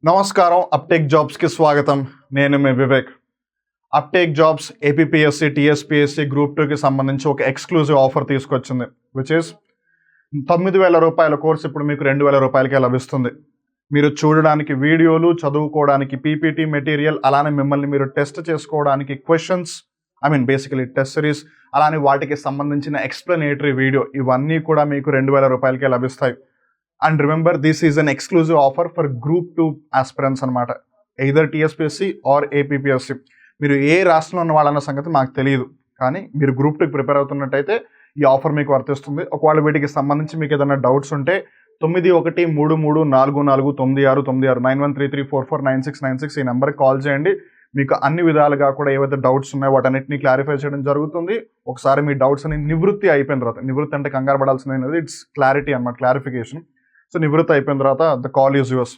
నమస్కారం. అప్టేక్ జాబ్స్కి స్వాగతం. నేను మీ Vivek. Uptake jobs APPSC TSPSC group 2కి సంబంధించి ఒక ఎక్స్క్లూజివ్ ఆఫర్ తీసుకొచ్చింది. విచ్ ఈస్ 9,000 రూపాయల కోర్స్ ఇప్పుడు మీకు 2,000 రూపాయలకే లభిస్తుంది. మీరు చూడడానికి వీడియోలు, చదువుకోవడానికి పీపీటీ మెటీరియల్, అలానే మిమ్మల్ని మీరు టెస్ట్ చేసుకోవడానికి క్వశ్చన్స్, బేసికలీ టెస్ట్ సిరీస్, అలానే వాటికి సంబంధించిన ఎక్స్ప్లెనేటరీ వీడియో, ఇవన్నీ కూడా మీకు 2,000 రూపాయలకే లభిస్తాయి. And remember, this is an exclusive offer for group 2 aspirants అనమాట. Either TSPSC or APPSC. మీరు ఏ రాష్ట్రంలో ఉన్న వాళ్ళన్న సంగతి మాకు తెలియదు, కానీ మీరు గ్రూప్ 2కి ప్రిపేర్ అవుతున్నట్టయితే ఈ ఆఫర్ మీకు వర్తిస్తుంది. ఒకవేళ వీటికి సంబంధించి మీకు ఏదైనా డౌట్స్ ఉంటే 9133449696 9133449696 ఈ నెంబర్కి కాల్ చేయండి. మీకు అన్ని విధాలుగా కూడా ఏవైతే డౌట్స్ ఉన్నాయో వాటన్నిటిని క్లారిఫై చేయడం జరుగుతుంది. ఒకసారి మీ డౌట్స్ అని నివృత్తి అయిపోయిన తర్వాత, నివృత్తి అంటే కంగారు పడాల్సింది, ఇట్స్ క్లారిటీ అన్నమాట, క్లారిఫికేషన్. సో నివృత్తి అయిపోయిన తర్వాత ద కాల్ ఈజ్ యువర్స్.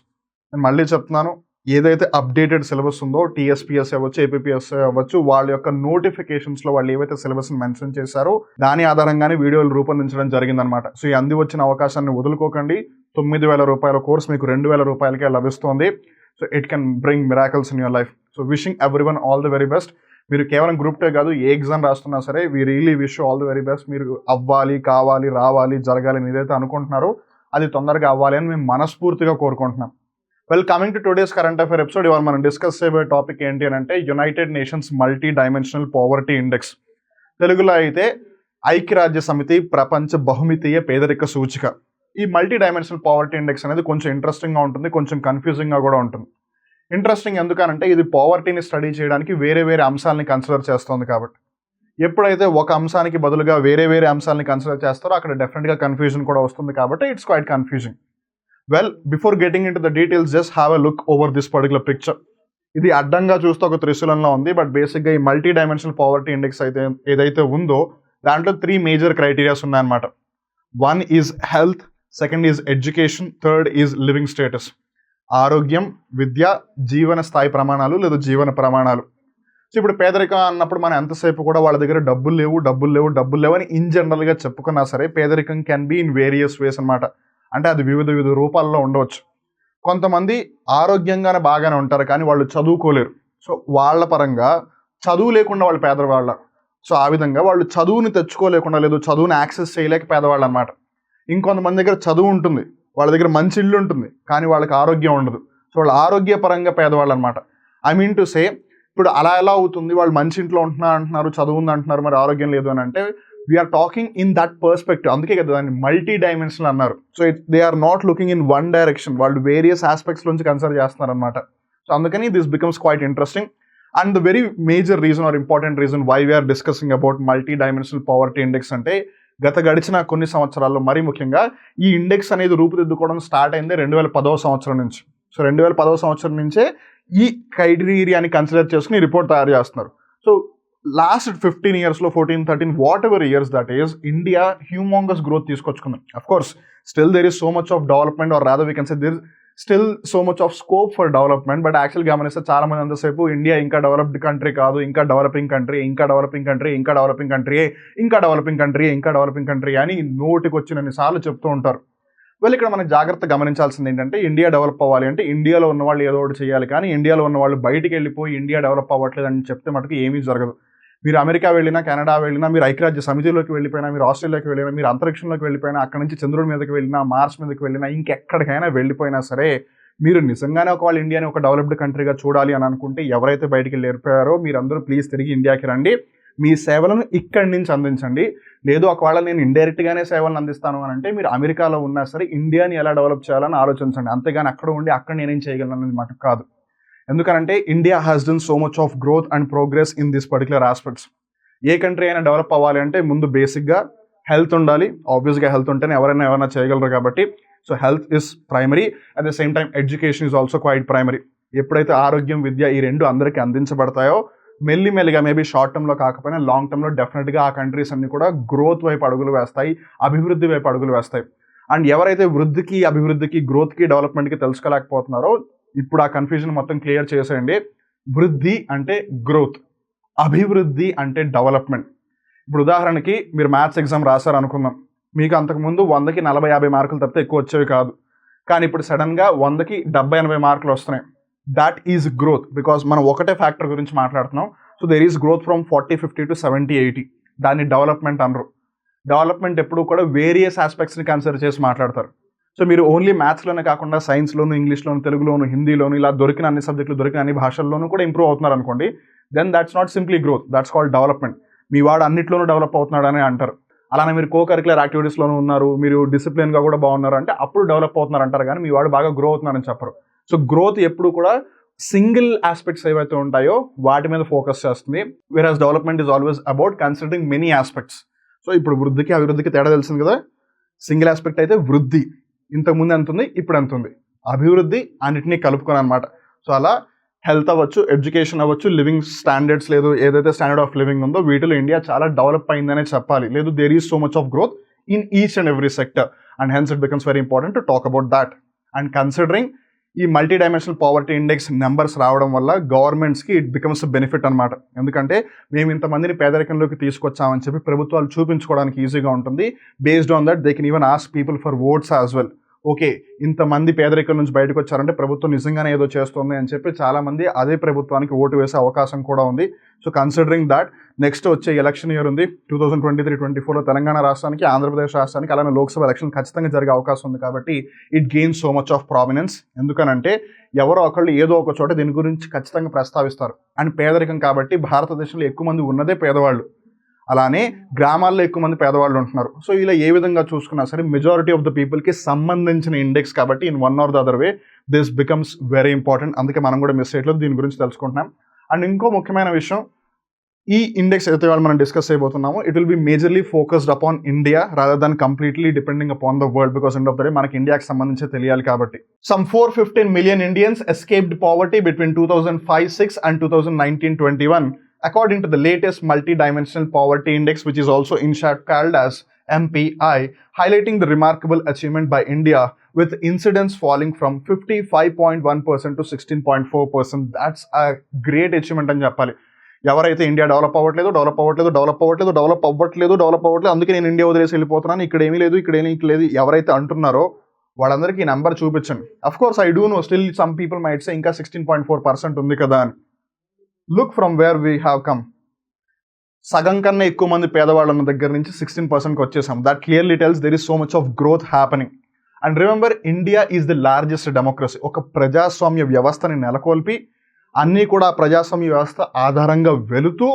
నేను మళ్ళీ చెప్తున్నాను, ఏదైతే అప్డేటెడ్ సిలబస్ ఉందో టీఎస్పీఎస్సీ అవ్వచ్చు, ఏపీపీఎస్సీ అవ్వచ్చు, వాళ్ళ యొక్క నోటిఫికేషన్స్లో వాళ్ళు ఏవైతే సిలబస్ని మెన్షన్ చేశారో దాని ఆధారంగానే వీడియోలు రూపొందించడం జరిగిందనమాట. సో ఈ అంది వచ్చిన అవకాశాన్ని వదులుకోకండి. 9,000 రూపాయల కోర్స్ మీకు 2,000 రూపాయలకే లభిస్తుంది. So it can bring miracles in your life. So wishing everyone all the very best. మీరు కేవలం గ్రూప్ 2 కాదు, ఏ ఎగ్జామ్ రాస్తున్నా సరే, we really wish all the very best. మీరు అవ్వాలి, కావాలి, రావాలి, జరగాలి అని ఏదైతే అనుకుంటున్నారో అది తొందరగా అవ్వాలి అని మేము మనస్ఫూర్తిగా కోరుకుంటున్నాం. Well, coming to today's current affair episode, ఇవాళ మనం డిస్కస్ చేయబోయే టాపిక్ ఏంటి అని అంటే United nations multi dimensional poverty index. తెలుగులో అయితే ఐక్యరాజ్య సమితి ప్రపంచ బహుమితీయ పేదరిక సూచిక. ఈ మల్టీ డైమెన్షనల్ పావర్టీ ఇండెక్స్ అనేది కొంచెం ఇంట్రెస్టింగ్గా ఉంటుంది, కొంచెం కన్ఫ్యూజింగ్గా కూడా ఉంటుంది. ఇంట్రెస్టింగ్ ఎందుకనంటే ఇది పావర్టీని స్టడీ చేయడానికి వేరే వేరే అంశాలని కన్సిడర్ చేస్తుంది కాబట్టి. ఎప్పుడైతే ఒక అంశానికి బదులుగా వేరే వేరే అంశాలని కన్సిడర్ చేస్తారో అక్కడ డెఫినెట్గా కన్ఫ్యూజన్ కూడా వస్తుంది కాబట్టి it's quite confusing. Well, before getting in to the details, just have a look over this particular picture. ఇది అడ్డంగా చూస్తే ఒక త్రిశూలంలో ఉంది, బట్ బేసిక్గా ఈ మల్టీ డైమెన్షనల్ పావర్టీ ఇండెక్స్ అయితే ఏదైతే ఉందో దాంట్లో 3 మేజర్ క్రైటీరియాస్ ఉన్నాయన్నమాట. 1 is health, second is education, third is living status. ఆరోగ్యం, విద్య, జీవన స్థాయి ప్రమాణాలు లేదా జీవన ప్రమాణాలు. సో ఇప్పుడు పేదరికం అన్నప్పుడు మనం ఎంతసేపు కూడా వాళ్ళ దగ్గర డబ్బులు లేవు అని ఇన్ జనరల్గా చెప్పుకున్నా సరే, పేదరికం can be in various ways అనమాట. అంటే అది వివిధ రూపాల్లో ఉండవచ్చు. కొంతమంది ఆరోగ్యంగానే బాగానే ఉంటారు కానీ వాళ్ళు చదువుకోలేరు. సో వాళ్ళ పరంగా చదువు లేకుండా వాళ్ళు పేదవాళ్ళ. సో ఆ విధంగా వాళ్ళు చదువుని తెచ్చుకోలేకుండా, లేదు చదువుని యాక్సెస్ చేయలేక పేదవాళ్ళు అనమాట. ఇంకొంతమంది దగ్గర చదువు ఉంటుంది, వాళ్ళ దగ్గర మంచి ఇల్లు ఉంటుంది కానీ వాళ్ళకి ఆరోగ్యం ఉండదు. సో వాళ్ళు ఆరోగ్యపరంగా పేదవాళ్ళు అనమాట. ఐ మీన్ టు సే, ఇప్పుడు అలా ఎలా అవుతుంది, వాళ్ళు మంచి ఇంట్లో అంటున్నారు, చదువు ఉంది అంటున్నారు, మరి ఆరోగ్యం లేదు అని అంటే we're talking in that perspective. అందుకే కదా దాన్ని మల్టీ డైమెన్షనల్ అన్నారు. So they are not looking in one direction, వాళ్ళు వేరియస్ ఆస్పెక్ట్స్ నుంచి కన్సిడర్ చేస్తున్నారు అనమాట. సో అందుకని this becomes quite interesting. And the very major reason or important reason why we're discussing about multi dimensional poverty index అంటే, గడిచిన కొన్ని సంవత్సరాల్లో మరీ ముఖ్యంగా ఈ ఇండెక్స్ అనేది రూపుదిద్దుకోవడం స్టార్ట్ అయింది 2010వ సంవత్సరం నుంచి. సో 2010వ సంవత్సరం నుంచే ఈ క్రైటీరియాని కన్సిడర్ చేసుకుని రిపోర్ట్ తయారు చేస్తున్నారు. సో లాస్ట్ 15 yearsలో 14, 13 whatever years that is, India humongous growth తీసుకొచ్చుకుంది. Of course still there is so much of development, or rather we can say there still so much of scope for development. But యాక్చువల్గా గమనిస్తే చాలా మంది అంతసేపు India ఇంకా developed country కాదు, ఇంకా developing country అని నోటికి వచ్చినన్ని సార్లు చెప్తూ ఉంటారు. వాళ్ళు ఇక్కడ మనం జాగ్రత్త గమనించాల్సింది ఏంటంటే, ఇండియా డెవలప్ అవ్వాలి అంటే ఇండియాలో ఉన్న వాళ్ళు ఏదో ఒకటి చేయాలి, కానీ ఇండియాలో ఉన్న వాళ్ళు బయటికి వెళ్ళిపోయి ఇండియా డెవలప్ అవ్వట్లేదు అని చెప్తే మటుకు ఏమీ జరగదు. మీరు అమెరికా వెళ్ళినా, కెనడా వెళ్ళినా, మీరు ఐక్యరాజ్య సమితిలోకి వెళ్ళిపోయినా, మీరు ఆస్ట్రేలియాకి వెళ్ళినా, మీరు అంతరిక్షంలోకి వెళ్ళిపోయినా, అక్కడ నుంచి చంద్రుడి మీదకి వెళ్ళినా, మార్స్ మీదకి వెళ్ళినా, ఇంకెక్కడికైనా వెళ్ళిపోయినా సరే, మీరు నిజంగానే ఒకవేళ ఇండియాని ఒక డెవలప్డ్ కంట్రీగా చూడాలి అని అనుకుంటే, ఎవరైతే బయటికి వెళ్ళిపోయారో మీరందరూ ప్లీజ్ తిరిగి ఇండియాకి రండి, మీ సేవలను ఇక్కడి నుంచి అందించండి. లేదు ఒకవేళ నేను ఇండైరెక్ట్గానే సేవలను అందిస్తాను అని అంటే, మీరు అమెరికాలో ఉన్నా సరే ఇండియాని ఎలా డెవలప్ చేయాలని ఆలోచించండి. అంతేగాని అక్కడ ఉండి అక్కడ నేనేం చేయగలను అనేది మాట కాదు. ఎందుకంటే India has done so much of growth and progress in this particular aspects. A country అయినా డెవలప్ అవ్వాలి అంటే ముందు బేసిక్గా హెల్త్ ఉండాలి. ఆబ్వియస్గా హెల్త్ ఉంటేనే ఎవరైనా చేయగలరు కాబట్టి. So health is primary. At the same time education is also quite primary. ఎప్పుడైతే ఆరోగ్యం, విద్య ఈ రెండు అందరికీ అందించబడతాయో, మెల్లిమెల్లిగా మేబీ షార్ట్ టర్మ్లో కాకపోయినా లాంగ్ టర్మ్లో డెఫినెట్గా ఆ కంట్రీస్ అన్ని కూడా గ్రోత్ వైపు అడుగులు వేస్తాయి, అభివృద్ధి వైపు అడుగులు వేస్తాయి. అండ్ ఎవరైతే వృద్ధికి, అభివృద్ధికి, గ్రోత్కి, డెవలప్మెంట్కి తెలుసుకోలేకపోతున్నారో ఇప్పుడు ఆ కన్ఫ్యూజన్ మొత్తం క్లియర్ చేసేయండి. వృద్ధి అంటే గ్రోత్, అభివృద్ధి అంటే డెవలప్మెంట్. ఇప్పుడు ఉదాహరణకి మీరు మ్యాథ్స్ ఎగ్జామ్ రాశారు అనుకుందాం, మీకు అంతకుముందు 100కి 40-50 మార్కులు తప్పితే ఎక్కువ వచ్చేవి కాదు. కానీ ఇప్పుడు సడన్గా 100కి 70-80 మార్కులు వస్తున్నాయి. దాట్ ఈజ్ గ్రోత్, బికాస్ మనం ఒకటే ఫ్యాక్టర్ గురించి మాట్లాడుతున్నాం. So there is growth from 40-50 to 70-80. దాన్ని డెవలప్మెంట్ అనరు. డెవలప్మెంట్ ఎప్పుడు కూడా వేరియస్ ఆస్పెక్ట్స్ని కన్సిడర్ చేసి మాట్లాడతారు. సో మీరు ఓన్లీ మ్యాథ్స్లోనే కాకుండా సైన్స్లోను, ఇంగ్లీష్లోను, తెలుగులోను, హిందీలోను, ఇలా దొరికిన అన్ని సబ్జెక్టులు, దొరికిన అన్ని భాషల్లోనూ కూడా ఇంప్రూవ్ అవుతున్నారు అనుకోండి, then that's not simply growth, that's called development. మీ వాడు అన్నిట్లోనూ డెవలప్ అవుతున్నాడు అని అంటారు. అలానే మీరు కరిక్యులర్ యాక్టివిటీస్లోనూ ఉన్నారు, మీరు డిసిప్లిన్గా కూడా బాగున్నారు అంటే అప్పుడు డెవలప్ అవుతున్నారు అంటారు, కానీ మీ వాడు బాగా గ్రో అవుతున్నారని చెప్పరు. సో గ్రోత్ ఎప్పుడు కూడా సింగిల్ ఆస్పెక్ట్స్ ఏవైతే ఉంటాయో వాటి మీద ఫోకస్ చేస్తుంది. Whereas development is always about considering many aspects. So ఇప్పుడు వృద్ధికి అభివృద్ధికి తేడా తెలిసింది కదా. సింగిల్ ఆస్పెక్ట్ అయితే వృద్ధి, ఇంతకుముందు ఎంత ఉంది, ఇప్పుడు ఎంత ఉంది. అభివృద్ధి అన్నిటినీ కలుపుకొని అనమాట. సో అలా హెల్త్ అవ్వచ్చు, ఎడ్యుకేషన్ అవ్వచ్చు, లివింగ్ స్టాండర్డ్స్, లేదు ఏదైతే స్టాండర్డ్ ఆఫ్ లివింగ్ ఉందో వీటిలో ఇండియా చాలా డెవలప్ అయిందనే చెప్పాలి. లేదు, there is so much of growth in each and every sector, and hence it becomes very important to talk about that. And considering ఈ multi dimensional poverty index numbers రావడం వల్ల గవర్నమెంట్స్కి it becomes benefit అనమాట. ఎందుకంటే మేము ఇంతమందిని పేదరికంలోకి తీసుకొచ్చామని చెప్పి ప్రభుత్వాలు చూపించుకోవడానికి ఈజీగా ఉంటుంది. Based on that they can even ask people for votes as well. Okay, ఇంతమంది పేదరికం నుంచి బయటకు వచ్చారంటే ప్రభుత్వం నిజంగానే ఏదో చేస్తుంది అని చెప్పి చాలామంది అదే ప్రభుత్వానికి ఓటు వేసే అవకాశం కూడా ఉంది. సో కన్సిడరింగ్ దాట్ నెక్స్ట్ వచ్చే ఎలక్షన్ ఇయర్ ఉంది 2023-24లో తెలంగాణ రాష్ట్రానికి, ఆంధ్రప్రదేశ్ రాష్ట్రానికి, అలానే లోక్సభ ఎలక్షన్ ఖచ్చితంగా జరిగే అవకాశం ఉంది. కాబట్టి it gains so much of prominence. ఎందుకనంటే ఎవరో ఒకళ్ళు ఏదో ఒక చోట దీని గురించి ఖచ్చితంగా ప్రస్తావిస్తారు. అండ్ పేదరికం కాబట్టి భారతదేశంలో ఎక్కువ మంది ఉన్నదే పేదవాళ్ళు, అలానే గ్రామాల్లో ఎక్కువ మంది పేదవాళ్ళు ఉంటున్నారు. సో ఇలా ఏ విధంగా చూసుకున్నా సరే మెజారిటీ ఆఫ్ ద పీపుల్కి సంబంధించిన ఇండెక్స్ కాబట్టి in one or the other way this becomes very important. అందుకే మనం కూడా మిస్ చేయట్లేదు, దీని గురించి తెలుసుకుంటున్నాం. అండ్ ఇంకో ముఖ్యమైన విషయం, ఈ ఇండెక్స్ అయితే వాళ్ళు మనం డిస్కస్ చేయబోతున్నామో it will be majorly focused upon India rather than completely depending upon the world, because end of the day మనకి ఇండియాకి సంబంధించి తెలియాలి కాబట్టి. Some 415 million Indians escaped poverty between 2005-06 and 2019-21 according to the latest multi-dimensional poverty index, which is also in short called as MPI, highlighting the remarkable achievement by India with incidence falling from 55.1% to 16.4%. That's a great achievement అని చెప్పాలి. ఎవరైతే India develop అవ్వట్లేదు అందుకే నేను India వదిలేసి వెళ్ళిపోతున్నాను, ఇక్కడ ఏమీ లేదు, ఇక్కడ లేదు ఎవరైతే అంటున్నారో వాళ్ళందరికీ ఈ నెంబర్ చూపించండి. Of course I do know still some people might say ఇంకా 16.4% ఉంది కదా అని. Look from where we have come. సగం కన్నా ఎక్కువ మంది పేదవాళ్ళ దగ్గర నుంచి 16%కి వచ్చేసాం. That clearly tells there is so much of growth happening. And remember, India is the largest democracy. ఒక ప్రజాస్వామ్య వ్యవస్థని నెలకొల్పి అన్నీ కూడా ప్రజాస్వామ్య వ్యవస్థ ఆధారంగా వెళుతూ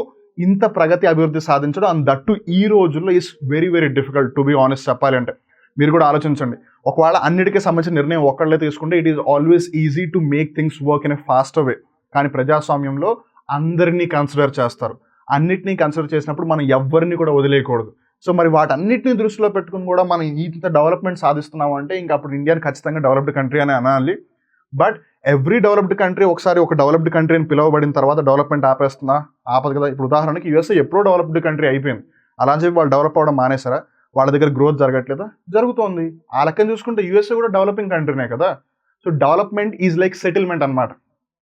ఇంత ప్రగతి అభివృద్ధి సాధించడం, అండ్ దట్టు ఈ రోజుల్లో is very very difficult to be honest చెప్పాలి అంటే. మీరు కూడా ఆలోచించండి, ఒకవేళ అన్నిటికీ సంబంధించిన నిర్ణయం ఒక్కళ్ళే తీసుకుంటే it is always easy to make things work in a faster way. కానీ ప్రజాస్వామ్యంలో అందరినీ కన్సిడర్ చేస్తారు. అన్నిటినీ కన్సిడర్ చేసినప్పుడు మనం ఎవరిని కూడా వదిలేయకూడదు. సో మరి వాటన్నిటిని దృష్టిలో పెట్టుకుని కూడా మనం ఇంత డెవలప్మెంట్ సాధిస్తున్నాం అంటే ఇంకా అప్పుడు ఇండియాని ఖచ్చితంగా డెవలప్డ్ కంట్రీ అని అనాలి. బట్ ఎవ్రీ డెవలప్డ్ కంట్రీ ఒకసారి ఒక డెవలప్డ్ కంట్రీ అని పిలువబడిన తర్వాత డెవలప్మెంట్ ఆపేస్తుందా? ఆపదు కదా. ఇప్పుడు ఉదాహరణకి యూఎస్ఏ ఎప్పుడో డెవలప్డ్ కంట్రీ అయిపోయింది, అలా అని చెప్పి వాళ్ళు డెవలప్ అవ్వడం మానేసారా? వాళ్ళ దగ్గర గ్రోత్ జరగట్లేదా? జరుగుతోంది. ఆ లెక్కన చూసుకుంటే యూఎస్ఏ కూడా డెవలపింగ్ కంట్రీనే కదా. So development is like settlement అనమాట.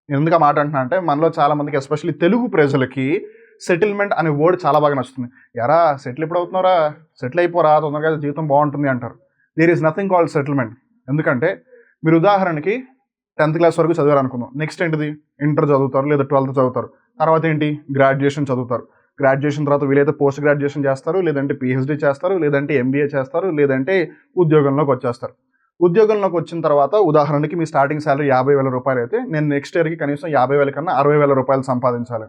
ఎందుకు ఆ మాట అంటున్నా అంటే మనలో చాలా మందికి ఎస్పెషల్లీ తెలుగు ప్రజలకి సెటిల్మెంట్ అనే వర్డ్ చాలా బాగా నచ్చుతుంది. ఎరా సెటిల్ ఎప్పుడు అవుతున్నారా, సెటిల్ అయిపోరా, తొందరగా జీవితం బాగుంటుంది అంటారు. There is nothing called settlement. ఎందుకంటే మీరు ఉదాహరణకి 10th క్లాస్ వరకు చదివారు అనుకుందాం, నెక్స్ట్ ఏంటిది ఇంటర్ చదువుతారు లేదా 12th చదువుతారు, తర్వాత ఏంటి గ్రాడ్యుయేషన్ చదువుతారు. గ్రాడ్యుయేషన్ తర్వాత వీలైతే పోస్ట్ గ్రాడ్యుయేషన్ చేస్తారు, లేదంటే పిహెచ్డీ చేస్తారు, లేదంటే ఎంబీఏ చేస్తారు, లేదంటే ఉద్యోగంలోకి వచ్చేస్తారు. ఉద్యోగంలోకి వచ్చిన తర్వాత ఉదాహరణకి మీ స్టార్టింగ్ శాలరీ 50,000 రూపాయలు అయితే నేను నెక్స్ట్ ఇయర్కి కనీసం 50,000 కన్నా 60,000 రూపాయలు సంపాదించాలి.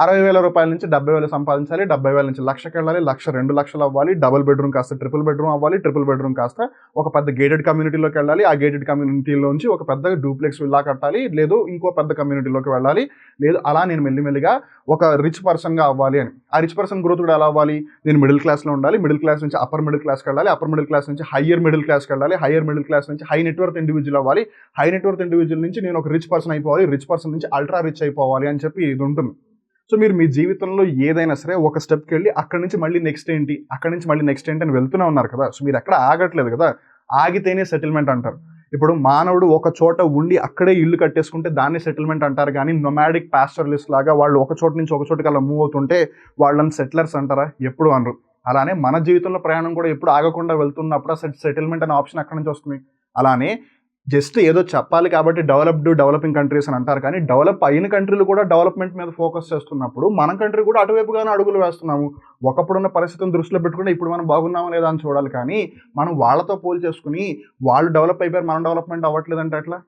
60,000 రూపాయల నుంచి 70,000 సంపాదించాలి. 70,000 నుంచి 1,00,000కి వెళ్ళాలి. 1,00,000 2,00,000 అవ్వాలి. డబుల్ బెడ్రూమ్ కాస్త ట్రిపుల్ బెడ్రూమ్ అవ్వాలి. ట్రిపుల్ బెడ్రూమ్ కాస్త ఒక పెద్ద గేటెడ్ కమ్యూనిటీలోకి వెళ్ళాలి. ఆ గేటెడ్ కమ్యూనిటీలోంచి ఒక పెద్ద డూప్లెక్స్ విల్లా కట్టాలి, లేదు ఇంకో పెద్ద కమ్యూనిటీలోకి వెళ్ళాలి, లేదు అలా నేను మెల్లిమెల్లిగా ఒక రిచ్ పర్సన్గా అవ్వాలి అని. ఆ రిచ్ పర్సన్ గ్రోత్ కూడా ఎలా అవ్వాలి? నేను మిడిల్ క్లాస్లో ఉండాలి, మిడిల్ క్లాస్ నుంచి అప్పర్ మిడిల్ క్లాస్కి వెళ్ళాలి, అప్పర్ మిడిల్ క్లాస్ నుంచి హయ్యర్ మిడిల్ క్లాస్కి వెళ్ళాలి, హయ్యర్ మిడిల్ క్లాస్ నుంచి హై నెట్వర్త్ ఇండివిజువల్ అవ్వాలి, హై నెట్వర్త్ ఇండివిజువల్ నుంచి నేను ఒక రిచ్ పర్సన్ అయిపోవాలి, రిచ్ పర్సన్ నుంచి అల్ట్రా రిచ్ అయిపోవాలి అని చెప్పి ఇది ఉంటుంది. సో మీరు మీ జీవితంలో ఏదైనా సరే ఒక స్టెప్కి వెళ్ళి అక్కడి నుంచి మళ్ళీ నెక్స్ట్ ఏంటి, అక్కడి నుంచి మళ్ళీ నెక్స్ట్ ఏంటి అని వెళ్తూనే ఉన్నారు కదా. సో మీరు ఎక్కడ ఆగట్లేదు కదా. ఆగితేనే సెటిల్మెంట్ అంటారు. ఇప్పుడు మానవుడు ఒక చోట ఉండి అక్కడే ఇల్లు కట్టేసుకుంటే దాన్ని సెటిల్మెంట్ అంటారు. కానీ నొమాడిక్ పాస్టరలిస్ట్ లాగా వాళ్ళు ఒక చోట నుంచి ఒక చోటుకి అలా మూవ్ అవుతుంటే వాళ్ళని సెటిలర్స్ అంటారా? ఎప్పుడు అనరు. అలానే మన జీవితంలో ప్రయాణం కూడా ఎప్పుడు ఆగకుండా వెళ్తున్నప్పుడు సెటిల్మెంట్ అనే ఆప్షన్ అక్కడి నుంచి వస్తుంది. అలానే జస్ట్ ఏదో చెప్పాలి కాబట్టి డెవలపింగ్ కంట్రీస్ అని అంటారు, కానీ డెవలప్ అయిన కంట్రీలు కూడా డెవలప్మెంట్ మీద ఫోకస్ చేస్తున్నప్పుడు మన కంట్రీ కూడా అటువైపుగానే అడుగులు వేస్తున్నాము. ఒకప్పుడున్న పరిస్థితిని దృష్టిలో పెట్టుకుంటే ఇప్పుడు మనం బాగున్నామా లేదా అని చూడాలి, కానీ మనం వాళ్ళతో పోల్ చేసుకుని వాళ్ళు డెవలప్ అయిపోయారు మనం డెవలప్మెంట్ అవ్వట్లేదంటే ఎట్లా?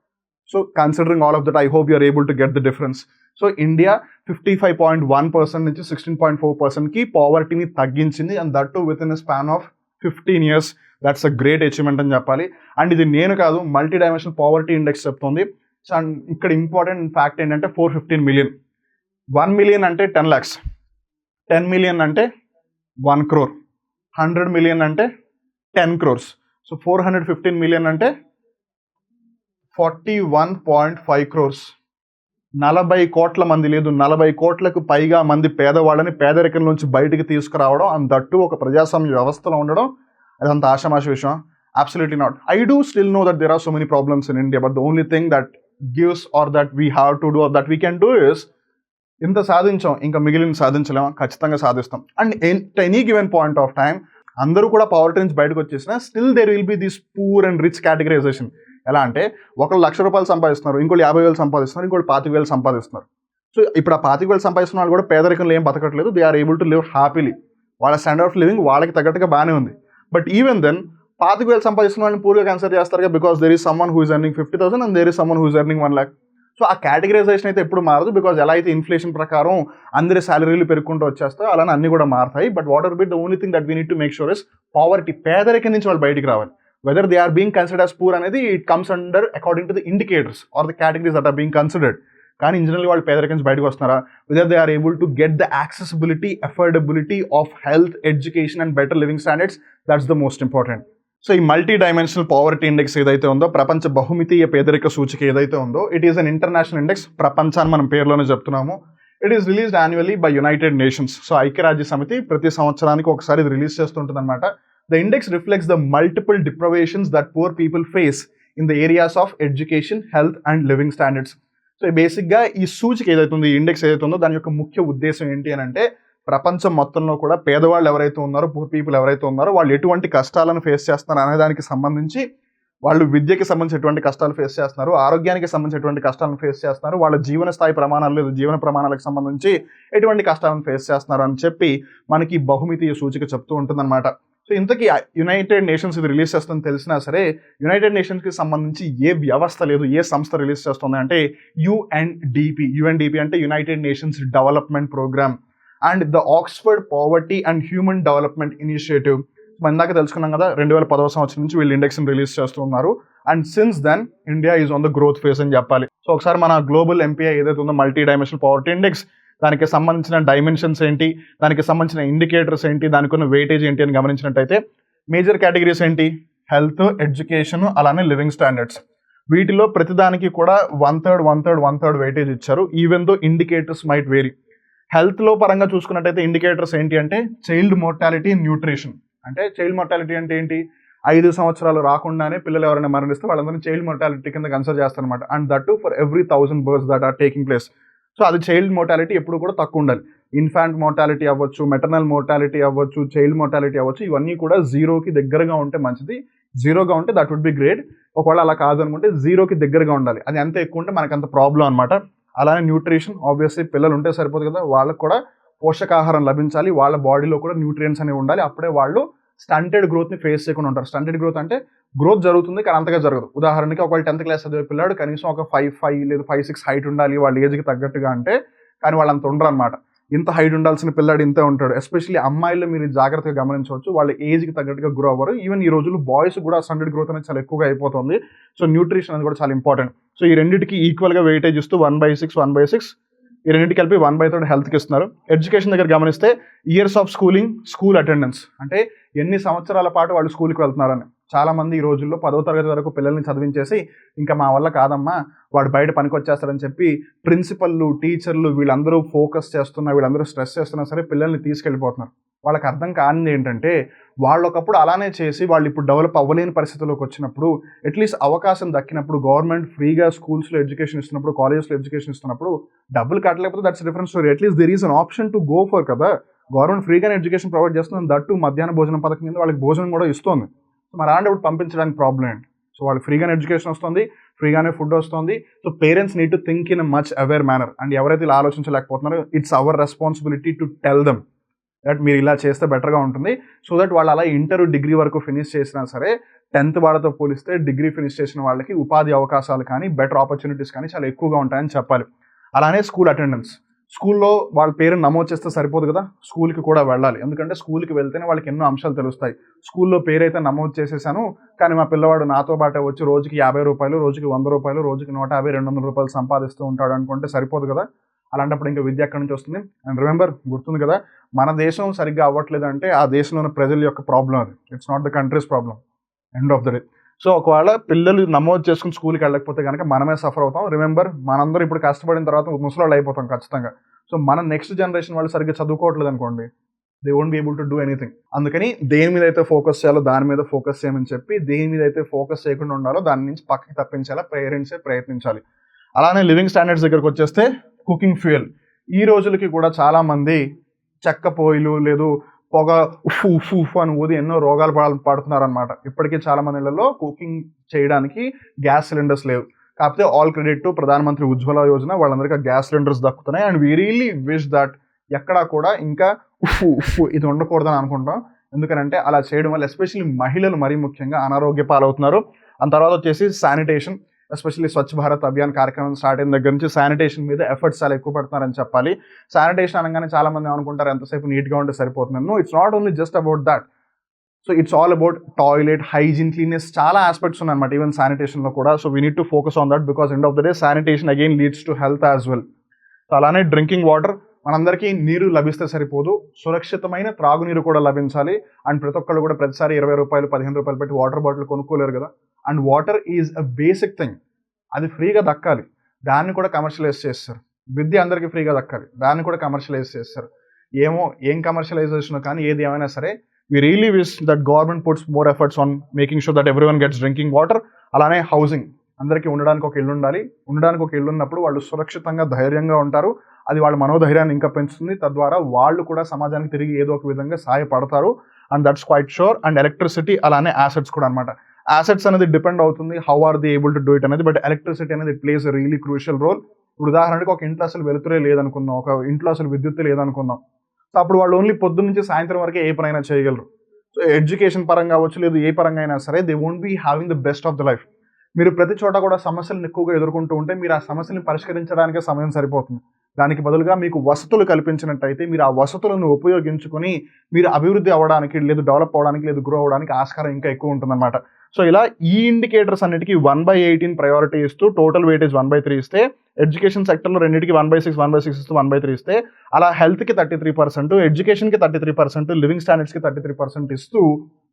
So considering all of that, I hope you are able to get the difference. So India 55.1% నుంచి 16.4%కి పావర్టీని తగ్గించింది, and that too within a span of 15 years. That's a great achievement అని చెప్పాలి. అండ్ ఇది నేను కాదు, మల్టీ డైమెన్షనల్ పావర్టీ ఇండెక్స్ చెప్తుంది. సో అండ్ ఇక్కడ ఇంపార్టెంట్ ఫ్యాక్ట్ ఏంటంటే 415 million. 1 million అంటే 10 lakhs, 10 million అంటే 1 crore, 100 million అంటే 10 crores. సో 415 million అంటే 41.5 crores. 40 కోట్ల మంది, లేదు 40 కోట్లకు పైగా మంది పేదవాళ్ళని పేదరికం నుంచి బయటికి తీసుకురావడం, అండ్ దట్టు ఒక ప్రజాస్వామ్య వ్యవస్థలో ఉండడం, అదంత ఆషామాషి విషయం? Absolutely not. I do still know that there are so many problems in India, but the only thing that gives or that we have to do or that we can do is, ఇంత సాధించాం ఇంకా మిగిలిన సాధించలేమా? ఖచ్చితంగా సాధిస్తాం. And any given point of time అందరూ కూడా poverty నుంచి బయటకు వచ్చేసినా still there will be this poor and rich categorisation. ఎలా అంటే ఒకళ్ళు ₹1,00,000 సంపాదిస్తున్నారు, ఇంకోటి 50,000 సంపాదిస్తున్నారు, ఇంకోటి 25,000 సంపాదిస్తున్నారు. సో ఇప్పుడు ఆ 25,000 సంపాదిస్తున్న వాళ్ళు కూడా పేదరికంలో ఏం బతకట్లేదు, they are able to live happily. వాళ్ళ స్టాండర్డ్ ఆఫ్ లివింగ్ వాళ్ళకి తగ్గట్టుగా బాగానే ఉంది. బట్ ఈవెన్ దెన్ 25,000 సంపాదిస్తున్న వాళ్ళని పూర్గా కన్సిడర్ చేస్తారు, because there is someone who is earning 50,000 and there is someone who is earning 1 lakh. So ఆ కేటగరైజేషన్ అయితే ఎప్పుడు మారదు, బికాజ్ ఎలా అయితే ఇన్ఫ్లేషన్ ప్రకారం అందరి శాలరీలు పెరుగుకుంటూ వచ్చేస్తాయో అలానే అన్ని కూడా మారుతాయి. But what are be the only thing that we need to make sure is poverty, పేదరికం నుంచి వాళ్ళు బయటికి రావాలి. Whether they are being considered as poor అనేది it comes under according to the indicators or the categories that are being considered. కానీ in general వాళ్ళు పేదరికం నుంచి బయటకు వస్తున్నారా? Whether they are able to get the accessibility, affordability of health, education and better living standards, that's the most important. So ఈ multi dimensional poverty index ఏదైతే ఉందో, ప్రపంచ బహుమితీయ పేదరిక సూచిక ఏదైతే ఉందో, it is an international index. ప్రపంచాన్ని మనం పేరులోనే చెప్తున్నాము. It is released annually by United Nations. So ఐక్యరాజ్య సమితి ప్రతి సంవత్సరానికి ఒకసారి ఇది రిలీజ్ చేస్తుంటుంది అనమాట. The index reflects the multiple deprivations that poor people face in the areas of education, health and living standards. So బేసిక్గా ఈ సూచిక ఏదైతే ఉందో, ఈ ఇండెక్స్ ఏదైతే ఉందో, దాని యొక్క ముఖ్య ఉద్దేశం ఏంటి అని అంటే, ప్రపంచం మొత్తంలో కూడా పేదవాళ్ళు ఎవరైతే ఉన్నారో, పూర్ పీపుల్ ఎవరైతే ఉన్నారో, వాళ్ళు ఎటువంటి కష్టాలను ఫేస్ చేస్తున్నారు అనే దానికి సంబంధించి, వాళ్ళు విద్యకి సంబంధించి ఎటువంటి కష్టాలు ఫేస్ చేస్తున్నారు, ఆరోగ్యానికి సంబంధించి ఎటువంటి కష్టాలను ఫేస్ చేస్తున్నారు, వాళ్ళ జీవన స్థాయి ప్రమాణాలు లేదా జీవన ప్రమాణాలకు సంబంధించి ఎటువంటి కష్టాలను ఫేస్ చేస్తున్నారు అని చెప్పి మనకి బహుమితీయ సూచిక చెప్తూ ఉంటుందన్నమాట. సో ఇంతకీ యునైటెడ్ నేషన్స్ ఇది రిలీజ్ చేస్తుందని తెలిసినా సరే, యునైటెడ్ నేషన్స్కి సంబంధించి ఏ వ్యవస్థ లేదు, ఏ సంస్థ రిలీజ్ చేస్తుంది అంటే యుఎన్డిపి. యుఎన్డిపి అంటే United Nations development programme and the Oxford poverty and human development initiative. మన దాకా తెలుసుకున్నాం కదా, 2010వ సంవత్సరం నుంచి వీళ్ళు ఇండెక్స్ని రిలీజ్ చేస్తున్నారు. And since then India is on the growth phase అని చెప్పాలి. సో ఒకసారి మన గ్లోబల్ MPI ఏదైతే ఉందో, మల్టీ డైమెన్షనల్ పావర్టీ ఇండెక్స్, దానికి సంబంధించిన డైమెన్షన్స్ ఏంటి, దానికి సంబంధించిన ఇండికేటర్స్ ఏంటి, దానికి ఉన్న వెయిటేజ్ ఏంటి అని గమనించినట్టయితే, మేజర్ కేటగిరీస్ ఏంటి? హెల్త్, ఎడ్యుకేషన్, అలానే లివింగ్ స్టాండర్డ్స్. వీటిలో ప్రతిదానికి కూడా 1/3 వెయిటేజ్ ఇచ్చారు, even though indicators might vary. హెల్త్లో పరంగా చూసుకున్నట్టయితే ఇండికేటర్స్ ఏంటి అంటే చైల్డ్ మోర్టాలిటీ, న్యూట్రిషన్. అంటే చైల్డ్ మోర్టాలిటీ అంటే ఏంటి? 5 సంవత్సరాలు రాకుండానే పిల్లలు ఎవరైనా మరణిస్తే వాళ్ళందరినీ చైల్డ్ మోర్టాలిటీ కింద కన్సిడర్ చేస్తారనమాట. And that too for every 1000 births that are taking place. So అది చైల్డ్ మోర్టాలిటీ ఎప్పుడు కూడా తక్కువ ఉండాలి. ఇన్ఫాంట్ మోర్టాలిటీ అవ్వచ్చు, మెటర్నల్ మోర్టాలిటీ అవ్వచ్చు, చైల్డ్ మోర్టాలిటీ అవ్వచ్చు, ఇవన్నీ కూడా 0కి దగ్గరగా ఉంటే మంచిది. 0గా ఉంటే దట్ వుడ్ బి గ్రేట్. ఒకవేళ అలా కాదనుకుంటే 0కి దగ్గరగా ఉండాలి. అది ఎంత ఎక్కువ ఉంటే మనకు అంత ప్రాబ్లం అనమాట. అలానే న్యూట్రిషన్, ఆబ్వియస్లీ పిల్లలు ఉంటే సరిపోదు కదా, వాళ్ళకు కూడా పోషకాహారం లభించాలి, వాళ్ళ బాడీలో కూడా న్యూట్రియంట్స్ అనేవి ఉండాలి. అప్పుడే వాళ్ళు స్టంటెడ్ గ్రోత్ని ఫేస్ చేయకుండా ఉంటారు. స్టంటెడ్ గ్రోత్ అంటే గ్రోత్ జరుగుతుంది కానీ అంతగా జరగదు. ఉదాహరణకి ఒకవేళ 10th class చదివే పిల్లాడు కనీసం ఒక 5'5" లేదా 5'6" హైట్ ఉండాలి వాళ్ళ ఏజ్కి తగ్గట్టుగా అంటే, కానీ వాళ్ళు అంత ఉండరు అనమాట. ఇంత హైట్ ఉండాల్సిన పిల్లాడు ఇంతే ఉంటాడు. ఎస్పెషల్లీ అమ్మాయిల్లో మీరు జాగ్రత్తగా గమనించవచ్చు, వాళ్ళ ఏజ్కి తగ్గట్టుగా గ్రో అవ్వరు. ఈవెన్ ఈ రోజుల్లో బాయ్స్ కూడా స్టంటెడ్ గ్రోత్ అనేది చాలా ఎక్కువగా అయిపోతుంది. సో న్యూట్రిషన్ అనేది కూడా చాలా ఇంపార్టెంట్. సో ఈ రెండింటికి ఈక్వల్గా వెయిటేజ్ ఇస్తూ 1/6 ఈ రెండింటికి కలిపి 1/3 హెల్త్కి ఇస్తున్నారు. ఎడ్యుకేషన్ దగ్గర గమనిస్తే years of schooling, school attendance, అంటే ఎన్ని సంవత్సరాల పాటు వాళ్ళు స్కూల్కి వెళ్తున్నారని. చాలామంది ఈ రోజుల్లో 10వ తరగతి వరకు పిల్లల్ని చదివించేసి ఇంకా మా వల్ల కాదమ్మా వాడు బయట పనికి వచ్చేస్తారని చెప్పి ప్రిన్సిపల్లు, టీచర్లు వీళ్ళందరూ ఫోకస్ చేస్తున్నా, వీళ్ళందరూ స్ట్రెస్ చేస్తున్నా సరే పిల్లల్ని తీసుకెళ్ళిపోతున్నారు. వాళ్ళకి అర్థం కానిది ఏంటంటే, వాళ్ళు ఒకప్పుడు అలానే చేసి వాళ్ళు ఇప్పుడు డెవలప్ అవ్వలేని పరిస్థితుల్లోకి వచ్చినప్పుడు, అట్లీస్ట్ అవకాశం దక్కినప్పుడు, గవర్నమెంట్ ఫ్రీగా స్కూల్స్లో ఎడ్యుకేషన్ ఇస్తున్నప్పుడు, కాలేజెస్లో ఎడ్యుకేషన్ ఇస్తున్నప్పుడు డబ్బులు కట్టలేకపోతే that's different story. At least there is an option to go for కదా. గవర్నమెంట్ ఫ్రీగానే ఎడ్యుకేషన్ ప్రొవైడ్ చేస్తుంది, దట్టు మధ్యాహ్న భోజనం పథకం కింద వాళ్ళకి భోజనం కూడా ఇస్తుంది. మరి అలాంటప్పుడు పంపించడానికి ప్రాబ్లం ఏంటి? సో వాళ్ళు ఫ్రీగానే ఎడ్యుకేషన్ వస్తుంది, ఫ్రీగానే ఫుడ్ వస్తుంది. So parents need to think in a much aware manner. And ఎవరైతే ఇలా ఆలోచించలేకపోతున్నారో it's our responsibility to tell them that మీరు ఇలా చేస్తే బెటర్గా ఉంటుంది. సో దట్ వాళ్ళు అలా ఇంటర్ డిగ్రీ వరకు ఫినిష్ చేసినా సరే 10th వాళ్ళతో పోలిస్తే డిగ్రీ ఫినిష్ చేసిన వాళ్ళకి ఉపాధి అవకాశాలు కానీ బెటర్ ఆపర్చునిటీస్ కానీ చాలా ఎక్కువగా ఉంటాయని చెప్పాలి. అలానే స్కూల్ అటెండెన్స్, స్కూల్లో వాళ్ళ పేరు నమోదు చేస్తే సరిపోదు కదా, స్కూల్కి కూడా వెళ్ళాలి. ఎందుకంటే స్కూల్కి వెళ్తేనే వాళ్ళకి ఎన్నో అంశాలు తెలుస్తాయి. స్కూల్లో పేరైతే నమోదు చేసేసాను, కానీ మా పిల్లవాడు నాతో పాటే వచ్చి రోజుకి 50 రూపాయలు, రోజుకి 100 రూపాయలు, రోజుకి 150, 200 రూపాయలు సంపాదిస్తూ ఉంటాడు అనుకుంటే సరిపోదు కదా. అలాంటప్పుడు ఇంకా విద్య ఎక్కడి నుంచి వస్తుంది? అండ్ రిమెంబర్, గుర్తుంది కదా, మన దేశం సరిగ్గా అవ్వట్లేదంటే ఆ దేశంలోని ప్రజల యొక్క ప్రాబ్లం అది. It's not the countries problem end of the day. So ఒకవేళ పిల్లలు నమోదు చేసుకుని స్కూల్కి వెళ్ళకపోతే కనుక మనమే సఫర్ అవుతాం. రిమెంబర్, మనందరూ ఇప్పుడు కష్టపడిన తర్వాత ముసలాళ్ళు అయిపోతాం ఖచ్చితంగా. సో మన నెక్స్ట్ జనరేషన్ వాళ్ళు సరిగ్గా చదువుకోవట్లేదు అనుకోండి, they won't be able to do anything. అందుకని దేని మీద అయితే ఫోకస్ చేయాలో దాని మీద ఫోకస్ చేయమని చెప్పి, దేని మీద అయితే ఫోకస్ చేయకుండా ఉండాలో దాని నుంచి పక్కకి తప్పించాలా పేరెంట్సే ప్రయత్నించాలి. అలానే లివింగ్ స్టాండర్డ్స్ దగ్గరకు వచ్చేస్తే కుకింగ్ ఫ్యూయల్. ఈ రోజులకి కూడా చాలామంది చెక్క పొయ్యిలు లేదు పొగ ఉఫ్ ఉఫ్ ఉఫ్ అని ఊది ఎన్నో రోగాలు పడుతున్నారనమాట. ఇప్పటికీ చాలా మంది ఇళ్లలో కుకింగ్ చేయడానికి గ్యాస్ సిలిండర్స్ లేవు. కాకపోతే ఆల్ క్రెడిట్ టు ప్రధానమంత్రి ఉజ్వల యోజన, వాళ్ళందరికీ గ్యాస్ సిలిండర్స్ దక్కుతున్నాయి. And we really wish that ఎక్కడా కూడా ఇంకా ఉఫ్ ఉఫ్ ఇది ఉండకూడదని అనుకుంటాం. ఎందుకనంటే అలా చేయడం వల్ల ఎస్పెషల్లీ మహిళలు మరీ ముఖ్యంగా అనారోగ్య పాలవుతున్నారు. అండ్ తర్వాత వచ్చేసి శానిటేషన్, ఎస్పెషల్లీ స్వచ్ఛ భారత్ అభియాన్ కార్యక్రమం స్టార్ట్ అయిన దగ్గర నుంచి శానిటేషన్ మీద ఎఫర్ట్స్ చాలా ఎక్కువ పడుతున్నారని చెప్పాలి. శానిటేషన్ అనగానే చాలా మంది అనుకుంటారు ఎంతసేపు నీట్గా ఉంటే సరిపోతుంది. No, it's not only just about that. So it's all about toilet, hygiene, cleanness, చాలా ఆస్పెక్ట్స్ ఉన్నాయన్నమాట ఈవెన్ శానిటేషన్లో కూడా. So we need to focus on that because end of the day sanitation again leads to health as well. So అలానే drinking water, మనందరికీ నీరు లభిస్తే సరిపోదు, సురక్షితమైన త్రాగునీరు కూడా లభించాలి. అండ్ ప్రతి ఒక్కళ్ళు కూడా ప్రతిసారి 20 రూపాయలు 15 రూపాయలు పెట్టి వాటర్ బాటిల్ కొనుక్కోలేరు కదా. And water is a basic thing, అది ఫ్రీగా దక్కాలి, దాన్ని కూడా కమర్షియలైజ్ చేస్తారు. విద్య అందరికీ ఫ్రీగా దక్కాలి, దాన్ని కూడా కమర్షియలైజ్ చేస్తారు. ఏం కమర్షియలైజేషన్ కానీ ఏది ఏమైనా సరే, we really wish that government puts more efforts on making sure that everyone gets drinking water. అలానే హౌసింగ్, అందరికీ ఉండడానికి ఒక ఇల్లు ఉండాలి. ఉండడానికి ఒక ఇల్లు ఉన్నప్పుడు వాళ్ళు సురక్షితంగా ధైర్యంగా ఉంటారు. అది వాళ్ళ మనోధైర్యాన్ని ఇంకా పెంచుతుంది. తద్వారా వాళ్ళు కూడా సమాజానికి తిరిగి ఏదో ఒక విధంగా సహాయపడతారు. And that's quite sure. And electricity, అలానే యాసెట్స్ కూడా అనమాట. యాసెట్స్ అనేది డిపెండ్ అవుతుంది how are they able to do it అనేది, బట్ ఎలక్ట్రిసిటీ అనేది it plays a really crucial role. ఇప్పుడు ఉదాహరణకి ఒక ఇంట్లో అసలు వెలుతురే లేదనుకుందాం, ఒక ఇంట్లో అసలు విద్యుత్ లేదనుకుందాం. సో అప్పుడు వాళ్ళు ఓన్లీ పొద్దున్న నుంచి సాయంత్రం వరకే ఏ పనైనా చేయగలరు. సో ఎడ్యుకేషన్ పరంగా అవ్వచ్చు, లేదు ఏ పరంగా అయినా సరే, they won't be having the best of the life. మీరు ప్రతి చోట కూడా సమస్యలను ఎక్కువగా ఎదుర్కొంటూ ఉంటే మీరు ఆ సమస్యలను పరిష్కరించడానికే సమయం సరిపోతుంది. దానికి బదులుగా మీకు వసతులు కల్పించినట్టయితే మీరు ఆ వసతులను ఉపయోగించుకొని మీరు అభివృద్ధి అవ్వడానికి, లేదు డెవలప్ అవ్వడానికి, లేదు గ్రో అవ్వడానికి ఆస్కారం ఇంకా ఎక్కువ ఉంటుందన్నమాట. సో ఇలా ఈ ఇండికేటర్స్ అన్నిటికీ 1/18 ప్రయారిటీ ఇస్తూ టోటల్ వెయిటేజ్ 1/3 ఇస్తే, ఎడ్యుకేషన్ సెక్టర్లో రెండింటికి 1/6 ఇస్తూ 1/3 ఇస్తే, అలా హెల్త్కి 33%, ఎడ్యుకేషన్కి 33%, లివింగ్ స్టాండర్డ్స్కి 33% ఇస్తూ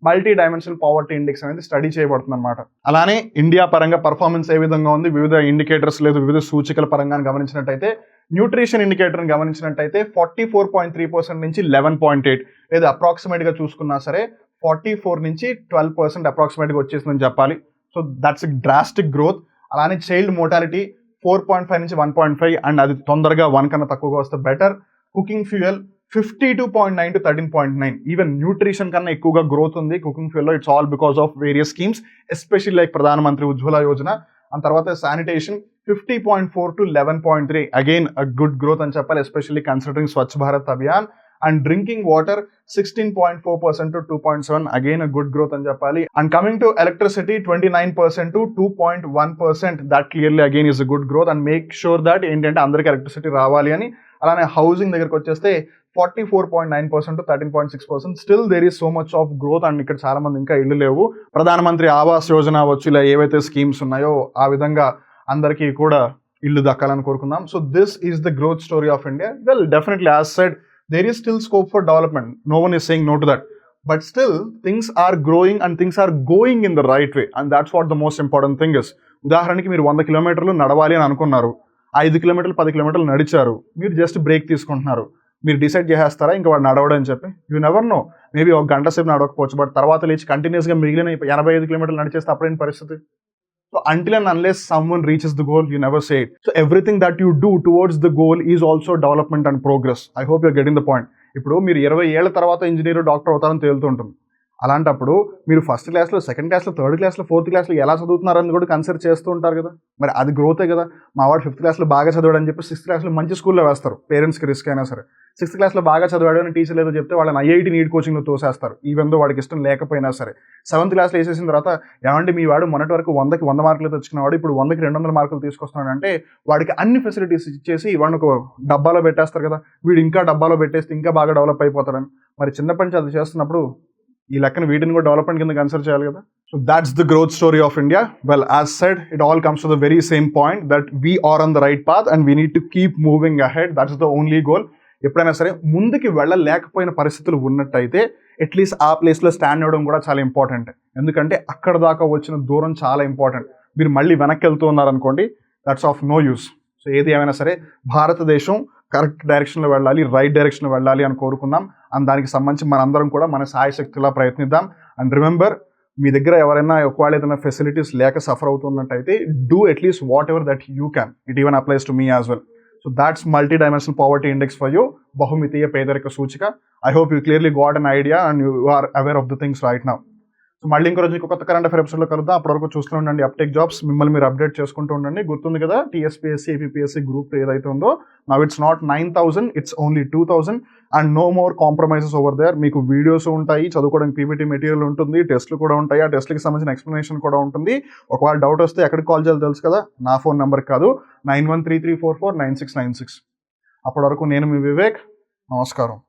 మల్టీ డైమెన్షనల్ పావర్టీ ఇండెక్స్ అనేది స్టడీ చేయబడుతుంది అనమాట. అలానే ఇండియా పరంగా పర్ఫార్మెన్స్ ఏ విధంగా ఉంది, వివిధ ఇండికేటర్స్ లేదు వివిధ సూచికల పరంగా గమనించినట్టయితే, న్యూట్రిషన్ ఇండికేటర్ని గమనించినట్టయితే 44.3% నుంచి 11.8, లేదా అప్రాక్సిమేట్గా చూసుకున్నా సరే 44 నుంచి 12% అప్రాక్సిమేట్గా వచ్చేసిందని చెప్పాలి. So that's a drastic growth. అలానే చైల్డ్ మోర్టాలిటీ 4.5 నుంచి 1.5, అండ్ అది తొందరగా 1 కన్నా తక్కువగా వస్తే better. Cooking fuel 52.9 to 13.9, even nutrition కన్నా ఎక్కువగా గ్రోత్ ఉంది కుకింగ్ ఫ్యూయల్లో. It's all because of various schemes, especially like Pradhanmantri Ujjwala Yojana. And తర్వాత sanitation 50.4 to 11.3, again a good growth అని చెప్పాలి, especially considering Swachh Bharat Abhiyan. And drinking water 16.4% to 2.7, again a good growth అని చెప్పాలి. And coming to electricity 29% to 2.1%, that clearly again is a good growth. And make sure that ఏంటంటే అందరికీ electricity రావాలి అని. అలానే housing దగ్గరకు వచ్చేస్తే 44.9% to 13.6%, still there is so much of growth. And ఇక్కడ చాలా మంది ఇంకా ఇల్లు లేవు. ప్రధానమంత్రి ఆవాస్ యోజన వచ్చి ఇలా ఏవైతే స్కీమ్స్ ఉన్నాయో ఆ విధంగా అందరికీ కూడా ఇల్లు దక్కాలని కోరుకుందాం. So this is the growth story of India. Well, definitely as said, there is still scope for development. No one is saying no to that. But still, things are growing and things are going in the right way. And that's what the most important thing is. ఉదాహరణకి మీరు 100 కిలోమీటర్లు నడవాలి అని అనుకున్నారు, 5 కిలోమీటర్లు 10 కిలోమీటర్లు నడిచారు, మీరు జస్ట్ బ్రేక్ తీసుకుంటున్నారు. మీరు డిసైడ్ చేసేస్తారా ఇంకా వాడు నడవడం అని చెప్పి? యూ నెవర్ నో, మేబీ ఒక గంట సేపు నడవకపోవచ్చు, బట్ తర్వాత లేచి కంటిన్యూస్గా మిగిలిన 85 కిలోమీటర్లు నడిచేస్తే అప్పుడేంటి పరిస్థితి? So until and unless someone reaches the goal, you never say it. So everything that you do towards the goal is also development and progress. I hope you're getting the point. ఇప్పుడు మీరు 20 ఏళ్ల తర్వాత engineer doctor అవుతారని తేలుతుంటుంది. అలాంటప్పుడు మీరు first క్లాస్లో, second క్లాస్లో, third క్లాస్లో, ఫోర్త్ క్లాస్లో ఎలా చదువుతున్నారని కూడా కన్సిడర్ చేస్తూ ఉంటారు కదా. మరి అది గ్రోతే కదా. మా వాడు 5th క్లాస్లో బాగా చదివాడు అని చెప్పి 6th క్లాస్లో మంచి స్కూల్లో వేస్తారు. పేరెంట్స్కి రిస్క్ అయినా సరే. 6th క్లాస్లో బాగా చదివాడు అని టీచర్ ఏదో చెప్తే వాళ్ళని ఐఐటి నీట్ కోచింగ్లో తోసేస్తారు, ఈవెన్ దో వాడికి ఇష్టం లేకపోయినా సరే. 7th క్లాస్లో వేసేసిన తర్వాత ఏమంటే మీ వాడు మొన్నటి వరకు 100కి 100 మార్కులు తెచ్చుకున్నవాడు ఇప్పుడు 100కి 200 మార్కులు తీసుకొస్తున్నాడు అంటే వాడికి అన్ని ఫెసిలిటీస్ ఇచ్చేసి వాడిని ఒక డబ్బాలో పెట్టేస్తారు కదా. వీడు ఇంకా డబ్బాలో పెట్టేస్తే ఇంకా బాగా డెవలప్ అయిపోతాడని. మరి చిన్నప్పటి నుంచి అది చేస్తున్నప్పుడు ఈ లెక్కన వీటిని కూడా డెవలప్మెంట్ కింద కన్సిడర్ చేయాలి కదా. So that's the growth story of India. Well, as said, it all comes to the very same point that we are on the right path and we need to keep moving ahead. That's the only goal. ఎప్పుడైనా సరే ముందుకి వెళ్ళలేకపోయిన పరిస్థితులు ఉన్నట్టయితే at least ఆ ప్లేస్లో stand అవ్వడం కూడా చాలా ఇంపార్టెంట్. ఎందుకంటే అక్కడ దాకా వచ్చిన దూరం చాలా ఇంపార్టెంట్. మీరు మళ్ళీ వెనక్కి వెళ్తూ ఉన్నారనుకోండి, that's of no use. So ఏది ఏమైనా సరే భారతదేశం కరెక్ట్ డైరెక్షన్లో వెళ్ళాలి, రైట్ డైరెక్షన్లో వెళ్ళాలి అని కోరుకుందాం. అండ్ దానికి సంబంధించి మనందరం కూడా మన సాయశక్తిలా ప్రయత్నిద్దాం. అండ్ రిమెంబర్, మీ దగ్గర ఎవరైనా ఒకవేళ ఏదైనా ఫెసిలిటీస్ లేక సఫర్ అవుతున్నట్టయితే do at least whatever that you can. It even applies to me as well. So that's multi dimensional poverty index for you, బహుమితీయ పేదరిక సూచిక. I hope you clearly got an idea and you are aware of the things right now. So మళ్ళీ ఇంకో రోజు కొత్త current affair ఎపిసోడ్లో కలుద్దాం. అప్పటివరకు చూస్తూ ఉండండి అప్టేక్ జాబ్స్. మిమ్మల్ని మీరు అప్డేట్ చేసుకుంటూ ఉండండి. గుర్తుంది కదా, టీఎస్పీఎస్సీ, ఏపీపీఎస్సీ గ్రూప్ ఏదైతే ఉందో, now it's not 9,000, it's only 2,000 and no more compromises over there. మీకు వీడియోస్ ఉంటాయి, చదువుకోవడానికి పీపీటీ మెటీరియల్ ఉంటుంది, టెస్ట్లు కూడా ఉంటాయి, ఆ టెస్ట్లకి సంబంధించిన ఎక్స్ప్లెనేషన్ కూడా ఉంటుంది. ఒకవేళ డౌట్ వస్తే ఎక్కడికి కాల్ చేయాలో తెలుసు కదా, నా ఫోన్ నెంబర్ కాదు, 9133449696. అప్పటి వరకు నేను మీ వివేక్. నమస్కారం.